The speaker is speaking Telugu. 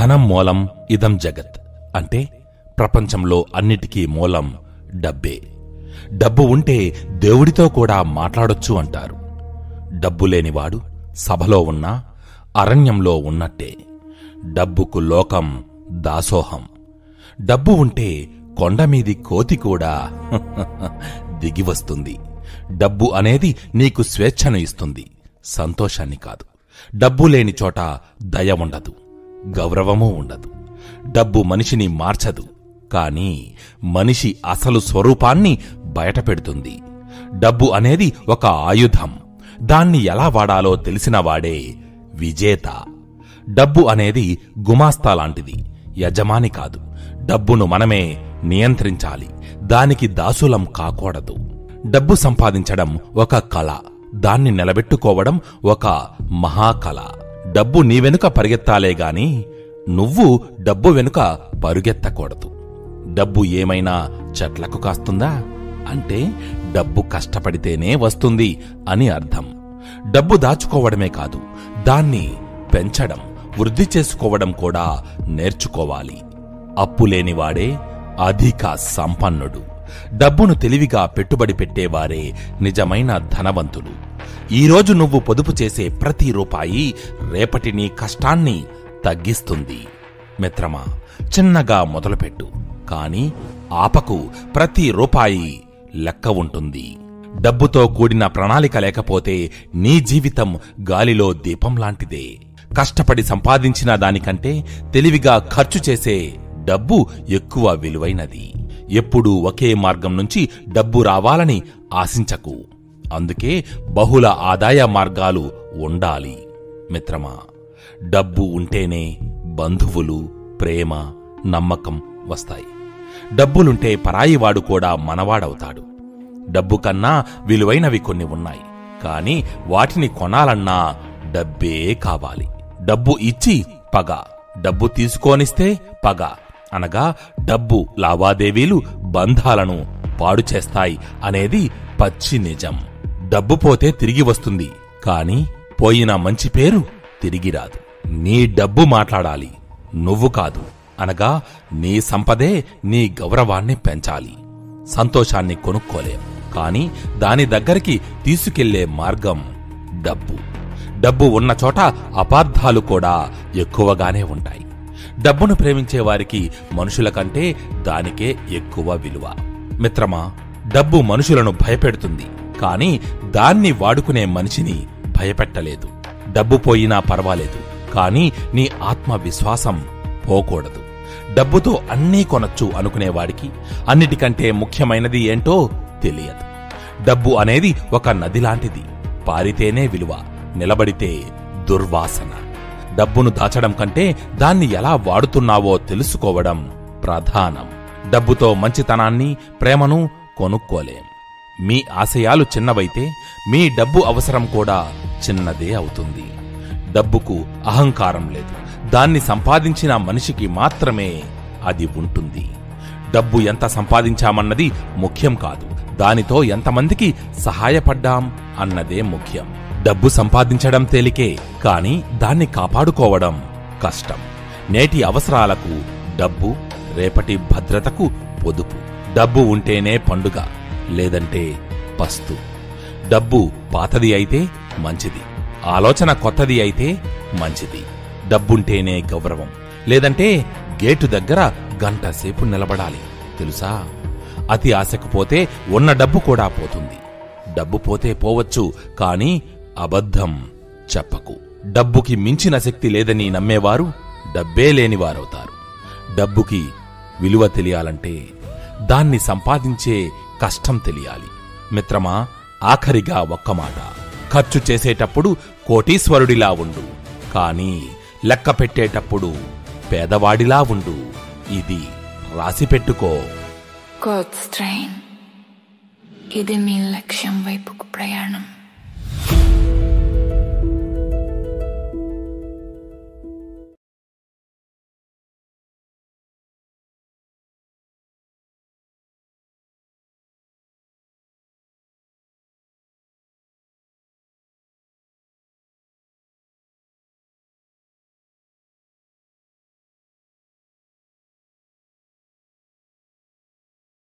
ధనం మూలం ఇదం జగత్ అంటే ప్రపంచంలో అన్నిటికీ మూలం డబ్బే. డబ్బు ఉంటే దేవుడితో కూడా మాట్లాడొచ్చు అంటారు. డబ్బు లేనివాడు సభలో ఉన్నా అరణ్యంలో ఉన్నట్టే. డబ్బుకు లోకం దాసోహం. డబ్బు ఉంటే కొండమీది కోతి కూడా దిగివస్తుంది. డబ్బు అనేది నీకు స్వేచ్ఛను ఇస్తుంది, సంతోషాన్ని కాదు. డబ్బు లేని చోట దయ ఉండదు, గౌరవమూ ఉండదు. డబ్బు మనిషిని మార్చదు, కాని మనిషి అసలు స్వరూపాన్ని బయటపెడుతుంది. డబ్బు అనేది ఒక ఆయుధం. దాన్ని ఎలా వాడాలో తెలిసినవాడే విజేత. డబ్బు అనేది గుమాస్తా లాంటిది, యజమాని కాదు. డబ్బును మనమే నియంత్రించాలి, దానికి దాసులం కాకూడదు. డబ్బు సంపాదించడం ఒక కళ, దాన్ని నిలబెట్టుకోవడం ఒక మహాకళ. డబ్బు నీ వెనుక పరిగెత్తాలే గాని నువ్వు డబ్బు వెనుక పరుగెత్తకూడదు. డబ్బు ఏమైనా చెట్లకు కాస్తుందా అంటే డబ్బు కష్టపడితేనే వస్తుంది అని అర్థం. డబ్బు దాచుకోవడమే కాదు, దాన్ని పెంచడం, వృద్ధి చేసుకోవడం కూడా నేర్చుకోవాలి. అప్పులేనివాడే అధిక సంపన్నుడు. డబ్బును తెలివిగా పెట్టుబడి పెట్టేవారే నిజమైన ధనవంతులు. ఈరోజు నువ్వు పొదుపు చేసే ప్రతి రూపాయి రేపటి నీ కష్టాన్ని తగ్గిస్తుంది. మిత్రమా, చిన్నగా మొదలుపెట్టు, కాని ఆపకు. ప్రతి రూపాయి లెక్క ఉంటుంది. డబ్బుతో కూడిన ప్రణాళిక లేకపోతే నీ జీవితం గాలిలో దీపం లాంటిదే. కష్టపడి సంపాదించిన దానికంటే తెలివిగా ఖర్చు చేసే డబ్బు ఎక్కువ విలువైనది. ఎప్పుడూ ఒకే మార్గం నుంచి డబ్బు రావాలని ఆశించకు. అందుకే బహుళ ఆదాయ మార్గాలు ఉండాలి. మిత్రమా, డబ్బు ఉంటేనే బంధువులు, ప్రేమ, నమ్మకం వస్తాయి. డబ్బులుంటే పరాయివాడు కూడా మనవాడవుతాడు. డబ్బు కన్నా విలువైనవి కొన్ని ఉన్నాయి, కాని వాటిని కొనాలన్నా డబ్బే కావాలి. డబ్బు ఇచ్చి పగ, డబ్బు తీసుకోనిస్తే పగ. అనగా డబ్బు లావాదేవీలు బంధాలను పాడు చేస్తాయి అనేది పచ్చి నిజం. డబ్బు పోతే తిరిగి వస్తుంది, కాని పోయిన మంచి పేరు తిరిగి రాదు. నీ డబ్బు మాట్లాడాలి, నువ్వు కాదు. అనగా నీ సంపదే నీ గౌరవాన్ని పెంచాలి. సంతోషాన్ని కొనుక్కోలేం, కాని దాని దగ్గరికి తీసుకెళ్లే మార్గం డబ్బు. డబ్బు ఉన్న చోట అపార్థాలు కూడా ఎక్కువగానే ఉంటాయి. డబ్బును ప్రేమించేవారికి మనుషుల కంటే దానికే ఎక్కువ విలువ. మిత్రమా, డబ్బు మనుషులను భయపెడుతుంది, కాని దాన్ని వాడుకునే మనిషిని భయపెట్టలేదు. డబ్బు పోయినా పర్వాలేదు, కాని నీ ఆత్మవిశ్వాసం పోకూడదు. డబ్బుతో అన్నీ కొనొచ్చు అనుకునేవాడికి అన్నిటికంటే ముఖ్యమైనది ఏంటో తెలియదు. డబ్బు అనేది ఒక నది లాంటిది. పారితేనే విలువ, నిలబడితే దుర్వాసన. డబ్బును దాచడం కంటే దాన్ని ఎలా వాడుతున్నావో తెలుసుకోవడం ప్రధానం. డబ్బుతో మంచితనాన్ని, ప్రేమను కొనుక్కోలేం. మీ ఆశయాలు చిన్నవైతే మీ డబ్బు అవసరం కూడా చిన్నదే అవుతుంది. డబ్బుకు అహంకారం లేదు. దాన్ని సంపాదించిన మనిషికి మాత్రమే అది ఉంటుంది. డబ్బు ఎంత సంపాదించామన్నది ముఖ్యం కాదు, దానితో ఎంతమందికి సహాయపడ్డాం అన్నదే ముఖ్యం. డబ్బు సంపాదించడం తేలికే, కాని దాన్ని కాపాడుకోవడం కష్టం. నేటి అవసరాలకు డబ్బు, రేపటి భద్రతకు పొదుపు. డబ్బు ఉంటేనే పండుగ, లేదంటే పస్తు. డబ్బు పాతది అయితే మంచిది, ఆలోచన కొత్తది అయితే మంచిది. డబ్బుంటేనే గౌరవం, లేదంటే గేటు దగ్గర గంటసేపు నిలబడాలి. తెలుసా, అతి ఆశకు పోతే ఉన్న డబ్బు కూడా పోతుంది. డబ్బు పోతే పోవచ్చు, కాని అబద్ధం చెప్పకు. డబ్బుకి మించిన శక్తి లేదని నమ్మేవారు డబ్బే లేనివారవుతారు. డబ్బుకి విలువ తెలియాలంటే దాన్ని సంపాదించే కష్టం తెలియాలి. మిత్రమా, ఆఖరిగా ఒక్క మాట. ఖర్చు చేసేటప్పుడు కోటీశ్వరుడిలా ఉండు, కాని లెక్క పెట్టేటప్పుడు పేదవాడిలా ఉండు. ఇది రాసిపెట్టుకో. ఇది మీ లక్ష్యం వైపుకు ప్రయాణం.